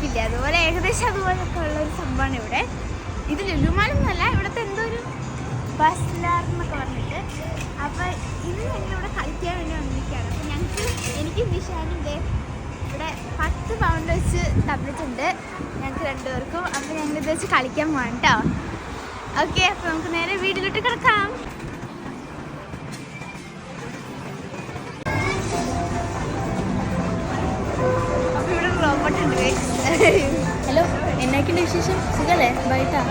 ഷേപ്പില്ല, അതുപോലെ ഏകദേശം അതുപോലൊക്കെ ഉള്ളൊരു സംഭവമാണ് ഇവിടെ. ഇത് ലുലുമാലൊന്നുമല്ല, ഇവിടുത്തെ എന്തോ ഒരു ബസ്ലാർ എന്നൊക്കെ പറഞ്ഞിട്ട്. അപ്പോൾ ഇത് ഞങ്ങളിവിടെ കളിക്കാൻ വേണ്ടി വന്നിരിക്കുകയാണ്. അപ്പോൾ എനിക്കും നിഷാനും ഇവിടെ 10 പൗണ്ട് വെച്ച് തന്നിട്ടുണ്ട് ഞങ്ങൾക്ക് രണ്ടുപേർക്കും. അപ്പോൾ ഞങ്ങളിത് വെച്ച് കളിക്കാൻ പോകാം കേട്ടോ. ഓക്കെ, അപ്പോൾ നമുക്ക് നേരെ വീട്ടിലോട്ട് കിടക്കാം. അപ്പോൾ ഇവിടെ റോബോട്ട് ഉണ്ട്. ഹലോ, എന്നൊക്കെയുണ്ട് വിശേഷം? സുഖല്ലേ? ബൈട്ടാ.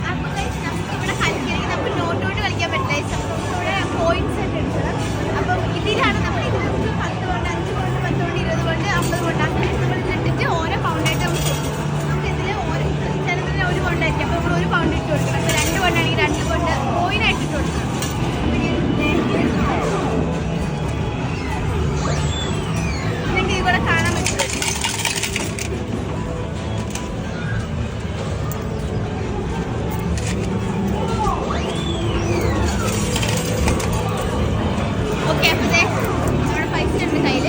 അപ്പോൾ നമുക്ക് ഇവിടെ കളിക്കണമെങ്കിൽ നമുക്ക് നോട്ടോട്ട് കളിക്കാൻ പറ്റില്ല. ഇവിടെ പോയിന്റ്സ് ഒക്കെ എടുക്കണം. അപ്പം ഇതിലാണ് നമ്മൾ 10 pound, 5 pound, 10 pound, 20 pound, 50 pound അങ്ങനെ നമ്മൾ ഇതിട്ടിട്ട് ഓരോ പൗണ്ടായിട്ട് നമുക്ക് ഇതിൽ ഓരോ ചിലതിൽ 1 പൗണ്ട് ആയിരിക്കും. അപ്പോൾ നമ്മൾ 1 പൗണ്ട് ഇട്ട് കൊടുക്കണം. അപ്പോൾ 2 പൗണ്ടാണെങ്കിൽ 2 പൗണ്ട് കോയിനായിട്ട് ഇട്ട് കൊടുക്കണം. നിങ്ങൾക്ക് ഇവിടെ കാണാൻ പറ്റും. ഓക്കെ, അപ്പോൾ നമ്മുടെ പൈസ ഉണ്ട് കയ്യിൽ.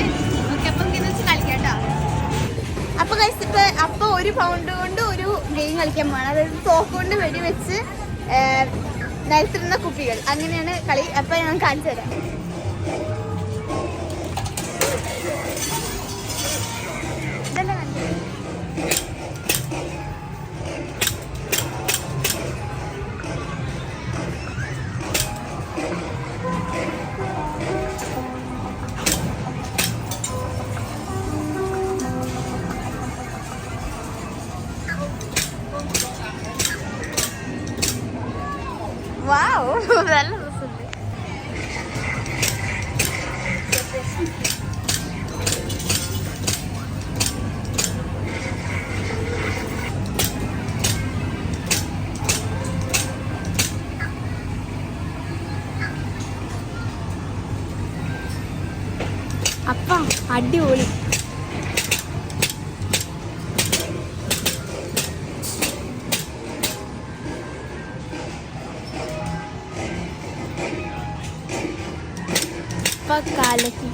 ഓക്കെ, അപ്പം ഇങ്ങനെ വെച്ച് കളിക്കാം കേട്ടോ. അപ്പോൾ കഴിച്ചിട്ട് അപ്പോൾ 1 പൗണ്ട് കൊണ്ട് ഒരു ഗെയിം കളിക്കാൻ പോകണം. അതായത് തോക്ക് കൊണ്ട് വെടിവെച്ച് നിലത്തിരുന്ന കുപ്പികൾ, അങ്ങനെയാണ് കളി. അപ്പോൾ ഞാൻ കാണിച്ചു തരാം. ഇതല്ലേ കാണിച്ചു. വാവ്, നല്ല രസമുണ്ട്. അപ്പം അടിപൊളി. കലക്കി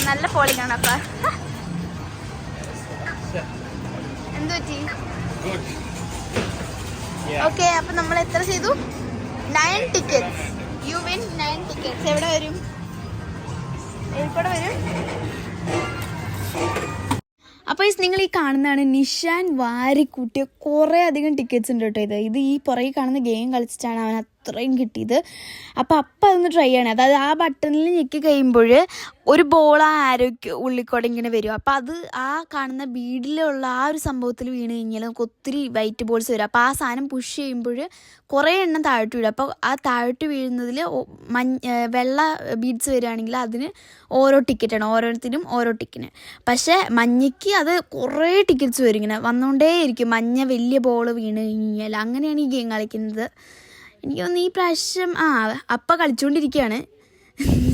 നല്ല പോളിങ്ങാണ്. അപ്പ എന്ത് പറ്റി? ഓക്കെ, അപ്പൊ നമ്മൾ എത്ര ചെയ്തു? 9 ടിക്കറ്റ്സ്. U win 9 tickets. എവിടെ വരും? എവിടെ വരും? അപ്പോൾ നിങ്ങൾ ഈ കാണുന്നതാണ് നിഷാൻ വാരിക്കൂട്ടിയ കുറേ അധികം ടിക്കറ്റ്സ് ഉണ്ട് കേട്ടോ. ഇത് ഈ പുറകെ കാണുന്ന ഗെയിം കളിച്ചിട്ടാണ് അവൻ അത്രയും കിട്ടിയത്. അപ്പോൾ അതൊന്ന് ട്രൈ ചെയ്യണം. അതായത് ആ ബട്ടണിൽ ഞെക്കി കഴിയുമ്പോൾ ഒരു ബോൾ ആ ആരോയ്ക്ക് ഉള്ളിക്കൂടെ ഇങ്ങനെ വരും. അപ്പോൾ അത് ആ കാണുന്ന ബീഡിലുള്ള ആ ഒരു സംഭവത്തിൽ വീണ് കഴിഞ്ഞാൽ നമുക്ക് ഒത്തിരി വൈറ്റ് ബോൾസ് വരും. അപ്പോൾ ആ സാധനം പുഷ് ചെയ്യുമ്പോൾ കുറേ എണ്ണം താഴോട്ട് വീഴും. അപ്പോൾ ആ താഴോട്ട് വീഴുന്നതിൽ വെള്ള ബീഡ്സ് വരികയാണെങ്കിൽ അതിന് ഓരോ ടിക്കറ്റാണ്, ഓരോരുത്തരും ഓരോ ടിക്കറ്റ്. പക്ഷേ മഞ്ഞയ്ക്ക് അത് കുറേ ടിക്കറ്റ്സ് വരും, ഇങ്ങനെ വന്നുകൊണ്ടേയിരിക്കും. മഞ്ഞ വലിയ ബോൾ വീണ് കഴിഞ്ഞാൽ അങ്ങനെയാണ് ഈ ഗെയിം കളിക്കുന്നത്. എനിക്ക് തോന്നുന്നു ഈ പ്രാവശ്യം അപ്പം കളിച്ചുകൊണ്ടിരിക്കുകയാണ്,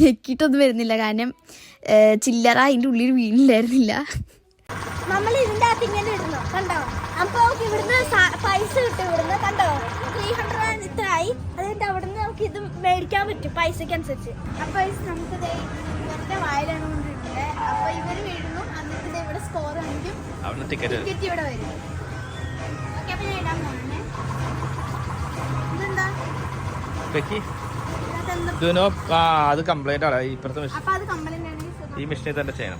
ഞെക്കിയിട്ടൊന്നും വരുന്നില്ല. കാരണം ചില്ലറ അതിൻ്റെ ഉള്ളിൽ വീണില്ലായിരുന്നില്ല. നമ്മൾ ഇതിൻ്റെ അകത്ത് ഇങ്ങനെ ഇടുന്നു കണ്ടോ. അപ്പോൾ നമുക്ക് ഇവിടുന്ന് പൈസ കിട്ടും. ഇവിടുന്ന് കണ്ടോ 300 ഇത്രയായി. അതുകൊണ്ട് അവിടെ നിന്ന് നമുക്ക് ഇത് മേടിക്കാൻ പറ്റും പൈസയ്ക്ക് അനുസരിച്ച്. അപ്പോൾ നമുക്ക് ഇവരുടെ വായിലാണ് കൊണ്ടിട്ടുണ്ട്. അപ്പോൾ ഇവർ വീഴുന്നു, എന്നിട്ട് ഇവിടെ സ്കോർ ആണെങ്കിലും ടിക്കറ്റ് ഇവിടെ വരും. ഓക്കെ, അപ്പോൾ ഞാൻ ഇടാൻ പോകുന്നേ. ഇതെന്താ? അത് കംപ്ലൈന്റ് ആണ്. ഇപ്പുറത്തെ മെഷീൻ, ഈ മെഷീനിൽ തന്നെ ചെയ്യണം.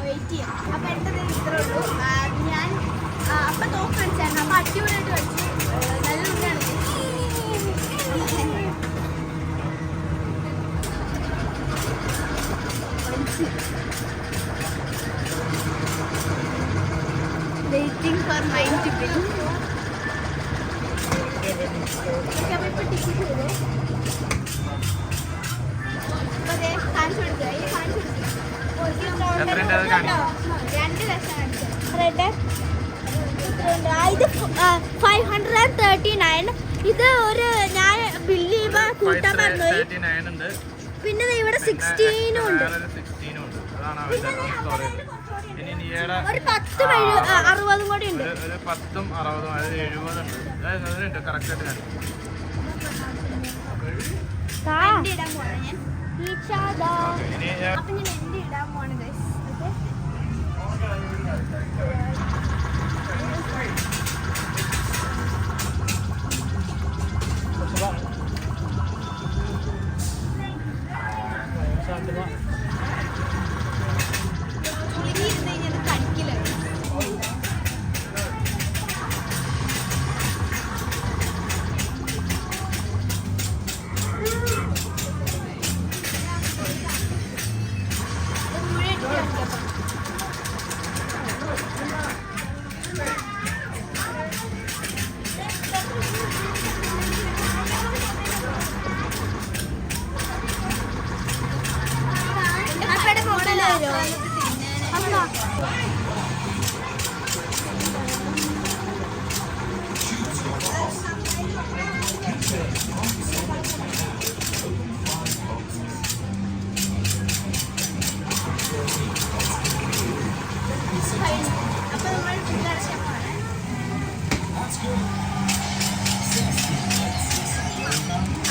വെയിറ്റ് ചെയ്യാം. അപ്പൊ എന്റെ ഇത്രേ ഉള്ളൂ. ഞാൻ അപ്പൊ തോക്ക് കളിച്ചായിരുന്നു. അപ്പൊ അടിപൊളിയായിട്ട് കളിച്ചു. നല്ല ഉണ്ണിയാണ്. Waiting for mine to bill. അപ്പൊ ഇപ്പൊ ടിക്കറ്റ് ചെയ്തേ. അപ്പൊ അതെ കാണിച്ചു കൊടുക്കുക. ഈ കാണിച്ചു കൊടുക്കുക. 2 ലക്ഷം അടിച്ചത്. റെഡ് ഇത് 539. ഇത് ഒരു ഞാൻ ബില്ല് ചെയ്യുമ്പോ കൂട്ടാൻ പറഞ്ഞു. പിന്നെ ഇവിടെ 16 ഉണ്ട്. ഒരു 10 60 കൂടി ഉണ്ട്. ഒരു 10 60 70 ഉണ്ട്. കറക്റ്റ് ഇടാൻ പോണേ ഞാൻ. അപ്പൊ ഞാൻ എന്റെ ഇടാൻ പോണ് ഗൈസ്.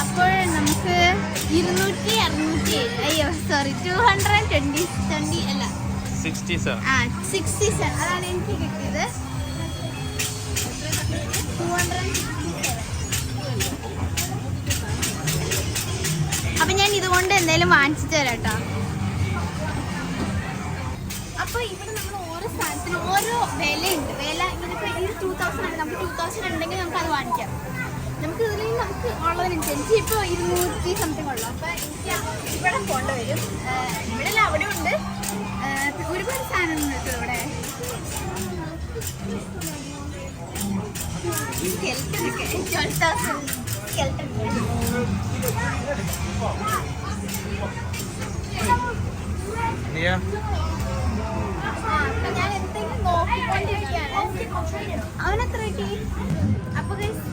അപ്പോൾ നമുക്ക് 220 അയ്യോ സോറി 220 അല്ല 67. 67 അതാണ് എനിക്ക് കിട്ടിയത്. 267. അപ്പൊ ഞാൻ ഇതുകൊണ്ട് എന്തെങ്കിലും വാങ്ങിച്ചു തരാം കേട്ടോ. അപ്പൊ ഇവിടെ നമ്മൾ ഓരോ സ്ഥലത്തിനും ഓരോ വിലയുണ്ട്. വില ഇങ്ങനെ ഇത് 2000 ആണ്. നമുക്ക് 2000 ഉണ്ടെങ്കിൽ നമുക്ക് അത് വാങ്ങിക്കാം. നമുക്ക് ഇതിൽ നമുക്ക് ഉള്ളതിനനുസരിച്ച് ഇപ്പോൾ 200 സംതിങ് ഉള്ളു. അപ്പൊ എനിക്ക് ഇവിടെ പോകേണ്ട വരും. ഇവിടെ അല്ല അവിടെ ഉണ്ട്. ഒരുപാട് സാധനങ്ങൾ ഉണ്ട് ഇവിടെ. ഞാൻ എന്തെങ്കിലും നോക്കിക്കൊണ്ടിരിക്കുകയാണ്. അവനെത്ര കിട്ടി? അപ്പൊ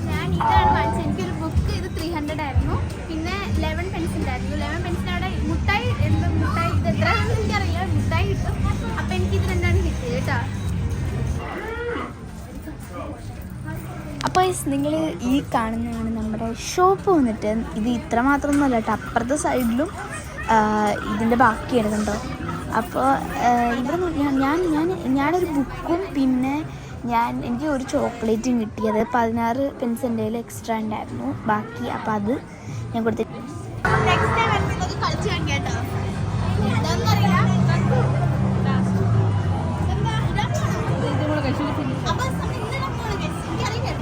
ഞാൻ ഇതാണ് വാങ്ങിച്ചത്. എനിക്കൊരു ബുക്ക് ഇത് 300 ആയിരുന്നു. പിന്നെ 11 പെൻസ് ഉണ്ടായിരുന്നു. 11 പെൻസിന് അവിടെ മുട്ടായി ഇത് എത്രയാണെന്ന് എനിക്കറിയില്ല. മുട്ടായി കിട്ടും. അപ്പൊ എനിക്ക് ഇത് രണ്ടാണ് കിട്ടിയത് കേട്ടോ. അപ്പോൾ നിങ്ങൾ ഈ കാണുന്നതാണ് നമ്മുടെ ഷോപ്പ് വന്നിട്ട്. ഇത് ഇത്ര മാത്രമൊന്നുമല്ല കേട്ടോ, അപ്പുറത്തെ സൈഡിലും ഇതിൻ്റെ ബാക്കിയാണ് കണ്ടോ. അപ്പോൾ ഇവിടെ ഞാനൊരു ബുക്കും പിന്നെ എനിക്ക് ഒരു ചോക്ലേറ്റും കിട്ടി. അത് 16 പെൻസ് എൻ്റെ കയ്യിൽ എക്സ്ട്രാ ഉണ്ടായിരുന്നു ബാക്കി. അപ്പോൾ അത് ഞാൻ കൊടുത്തിട്ട് നെക്സ്റ്റ് ടൈം വരുമ്പോൾ കളിച്ച് കാണിക്കാം കേട്ടോ. ഇതൊന്നറിയില്ല. അപ്പൊ എനിക്കറിയില്ല.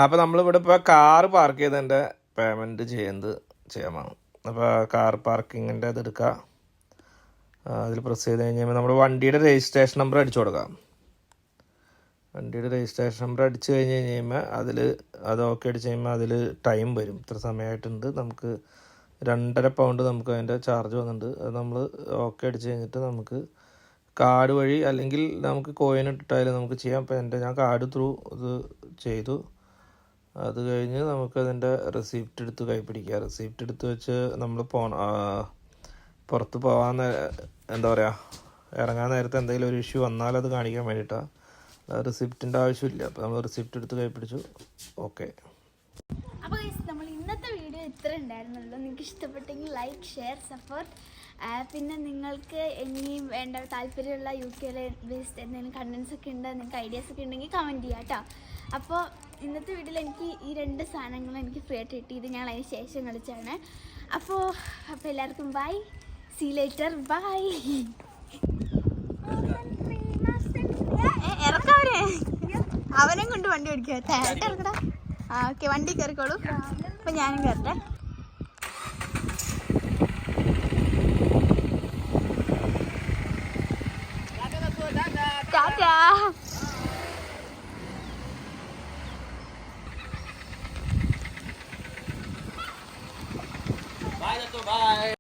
അപ്പോൾ നമ്മളിവിടെ ഇപ്പോൾ കാറ് പാർക്ക് ചെയ്തതിൻ്റെ പേയ്മെൻറ്റ് ചെയ്യാൻ വേണം. അപ്പോൾ കാർ പാർക്കിങ്ങിൻ്റെ ഇത് എടുക്കുക. അതിൽ പ്രസ് ചെയ്ത് കഴിഞ്ഞാൽ നമ്മുടെ വണ്ടിയുടെ രജിസ്ട്രേഷൻ നമ്പർ അടിച്ചു കൊടുക്കാം. വണ്ടിയുടെ രജിസ്ട്രേഷൻ നമ്പർ അടിച്ചു കഴിഞ്ഞ് കഴിയുമ്പോൾ അത് ഓക്കെ അടിച്ച് കഴിയുമ്പോൾ അതിൽ ടൈം വരും. ഇത്ര സമയമായിട്ടുണ്ട്. നമുക്ക് 2.5 പൗണ്ട് നമുക്ക് അതിൻ്റെ ചാർജ് വന്നിട്ടുണ്ട്. അത് നമ്മൾ ഓക്കെ അടിച്ച് കഴിഞ്ഞിട്ട് നമുക്ക് കാർഡ് വഴി അല്ലെങ്കിൽ നമുക്ക് കോയിൻ ഇട്ടിട്ടായാലും നമുക്ക് ചെയ്യാം. അപ്പോൾ ഞാൻ കാർഡ് ത്രൂ ഇത് ചെയ്തു. അത് കഴിഞ്ഞ് നമുക്കതിൻ്റെ റെസിപ്റ്റ് എടുത്ത് കൈപ്പിടിക്കുക. റെസിപ്റ്റ് എടുത്ത് വെച്ച് നമ്മൾ പുറത്ത് പോകാൻ എന്താ പറയുക, ഇറങ്ങാൻ നേരത്തെ എന്തെങ്കിലും ഒരു ഇഷ്യൂ വന്നാൽ അത് കാണിക്കാൻ വേണ്ടിയിട്ടാണ്. റെസിപ്റ്റിൻ്റെ ആവശ്യമില്ല. അപ്പോൾ നമ്മൾ റെസിപ്റ്റ് എടുത്ത് കൈപ്പിടിച്ചു. ഓക്കെ. അപ്പോൾ നമ്മൾ ഇന്നത്തെ വീഡിയോ ഇത്ര ഉണ്ടായിരുന്നുള്ളൂ. നിങ്ങൾക്ക് ഇഷ്ടപ്പെട്ടെങ്കിൽ ലൈക്ക്, ഷെയർ, സപ്പോർട്ട്. പിന്നെ നിങ്ങൾക്ക് ഇനിയും വേണ്ട താല്പര്യമുള്ള UK ബേസ്ഡ് എന്തെങ്കിലും കണ്ടൻസ് ഒക്കെ ഉണ്ട്, നിങ്ങൾക്ക് ഐഡിയാസ് ഒക്കെ ഉണ്ടെങ്കിൽ കമൻറ്റ് ചെയ്യാം കേട്ടോ. അപ്പോൾ ഇന്നത്തെ വീഡിയോയിൽ എനിക്ക് ഈ 2 സാധനങ്ങൾ എനിക്ക് ഫ്രീ ആയിട്ട് കിട്ടി. ഇത് ഞാൻ അതിന് ശേഷം കളിച്ചാണ്. അപ്പോൾ എല്ലാവർക്കും ബൈ, സീ ലേറ്റർ, ബൈ. ഇറക്കവരെ അവനെ കൊണ്ട് വണ്ടി ഓടിക്കുക. ഇറക്കടാ. ഓക്കെ, വണ്ടി കയറിക്കോളൂ. അപ്പം ഞാനും കയറട്ടെ. ടാറ്റാ. Bye.